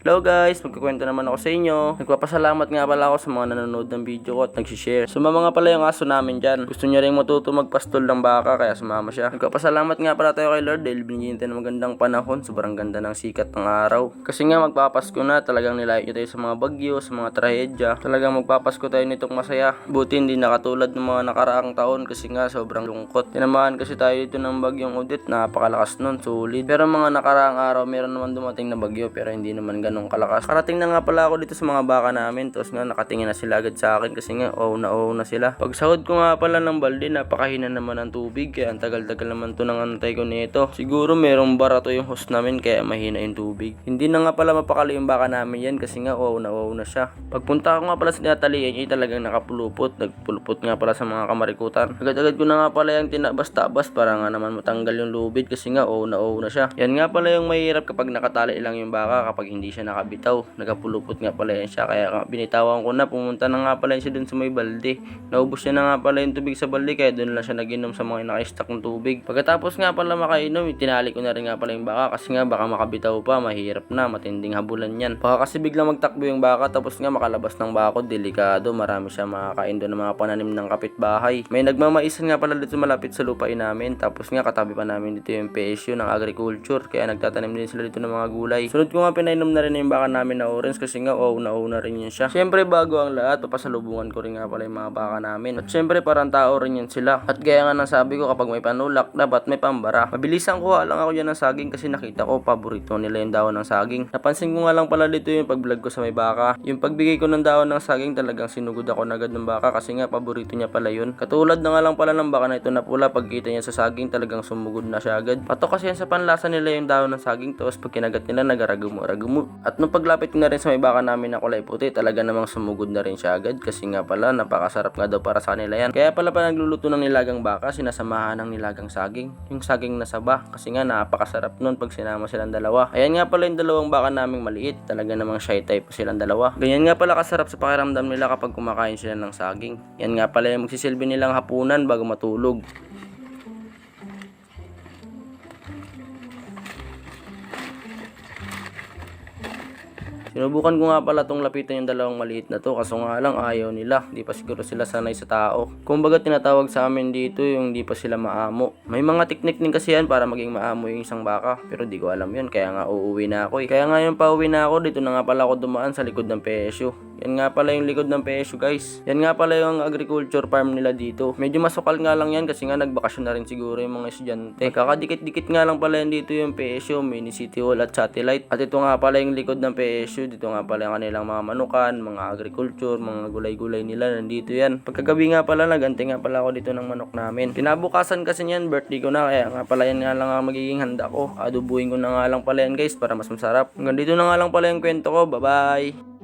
Hello guys, magkukwento naman ako sa inyo. Nagpapasalamat nga pala ako sa mga nanonood ng video ko at nagsishare. Sumama nga pala yung aso namin dyan. Gusto niya rin matuto magpastol ng baka kaya sumama siya. Nagpapasalamat nga pala tayo kay Lord dahil binigyan tayo ng magandang panahon. Sobrang ganda ng sikat ng araw. Kasi nga magpapasko na, talagang nilayo niyo tayo sa mga bagyo, sa mga trahedya. Talagang magpapasko tayo nitong masaya. Buti hindi nakatulad ng mga nakaraang taon kasi nga sobrang lungkot. Tinamaan kasi tayo dito ng bagyong Odette, napakalakas nun, solid. Pero mga nakaraang araw, meron naman dumating na bagyo pero hindi naman ganun kalakas. Karating na nga pala ako dito sa mga baka namin, tapos nga nakatingin na sila agad sa akin kasi nga oh na sila. Pag sahod ko nga pala ng balde, napakahina naman ng tubig kaya ang tagal-tagal naman to ng antay ko nito. Siguro merong barato yung host namin kaya mahina yung tubig. Hindi na nga pala mapakali yung baka namin yan kasi nga oh na siya. Pagpunta ko nga pala sa tinatalian niya, talagang nakapulupot. Nagpulupot nga pala sa mga kamarikutan. Agad-agad ko na nga pala yung tinabas-tabas para nga naman matanggal yung lubid kasi nga oh na siya. Yan nga pala yung mahirap kapag nakatali lang yung baka, kapag hindi siya nakabitaw. Nagapulupot nga pala yan siya kaya binitawan ko na, pumunta na nga pala siya dun sa may balde. Naubos niya na nga pala yung tubig sa balde kaya dun lang siya naginom sa mga naka-stack ng tubig. Pagkatapos nga pala makainom, tinali ko na rin nga pala yung baka kasi nga baka makabitaw pa, mahirap na, matinding habulan yan. Baka kasi biglang magtakbo yung baka tapos nga makalabas ng bako, delikado, marami siya makakain doon ng mga pananim ng kapitbahay. May nagmamaisan nga pala dito malapit sa lupain namin, tapos nga katabi pa namin dito yung PSU ng agriculture kaya nagtatanim din sila dito ng mga gulay. Sunod ko nga pinainom na rin yung baka namin na orange kasi nga na rin yun siya. Syempre bago ang lahat, papasalubungan ko rin nga pala yung mga baka namin. At syempre parang tao rin yan sila. At gaya nga nasabi ko, kapag may panulak, dapat may pambara. Mabilisan kuha lang ako dyan ng saging kasi nakita ko paborito nila yung dahon ng saging. Napansin ko nga lang pala dito yung pag-vlog ko sa may baka. Yung pagbigay ko ng dahon ng saging, talagang sinugod ako na agad ng baka kasi nga paborito niya pala yun. Katulad na nga lang pala ng baka na ito na pula, pagkita niya sa saging talagang sumugod na siya agad. Patok kasi yan sa panlasa nila yung dahon ng saging, tapos pag kinagat nila nagaragumo. At nung paglapit ko na rin sa may baka namin na kulay puti, talaga namang sumugod na rin siya agad kasi nga pala napakasarap nga daw para sa kanila yan. Kaya pala nagluluto ng nilagang baka, sinasamahan ng nilagang saging, yung saging na saba, kasi nga napakasarap nun pag sinama silang dalawa. Ayan nga pala yung dalawang baka naming maliit, talaga namang shy type silang dalawa. Ganyan nga pala kasarap sa pakiramdam nila kapag kumakain sila ng saging. Yan nga pala yung magsisilbi nilang hapunan bago matulog. Sinubukan ko nga pala tong lapitan yung dalawang maliit na to, kaso nga lang ayaw nila. Di pa siguro sila sanay sa tao. Kumbaga tinatawag sa amin dito yung di pa sila maamo. May mga teknik din kasi yan para maging maamo yung isang baka, pero di ko alam yun kaya nga uuwi na ako. Kaya nga yung pauwi na ako, dito na nga pala ako dumaan sa likod ng PSU. Yan nga pala yung likod ng PSU guys. Yan nga pala yung agriculture farm nila dito. Medyo masukal nga lang yan kasi nga nagbakasyon na rin siguro yung mga estudyante. Kakadikit-dikit nga lang pala yan dito yung PSU, mini city hall at satellite. At ito nga pala yung likod ng PSU. Dito nga pala yung kanilang mga manukan, mga agriculture, mga gulay-gulay nila, nandito yan. Pagkagabi nga pala, nagante nga pala ako dito ng manok namin. Kinabukasan kasi niyan, birthday ko na, kaya nga pala yan nga lang ang magiging handa ko. Adubuhin ko na nga lang pala yan guys para mas masarap. Hanggang dito na nga lang pala yung kwento ko. Bye-bye!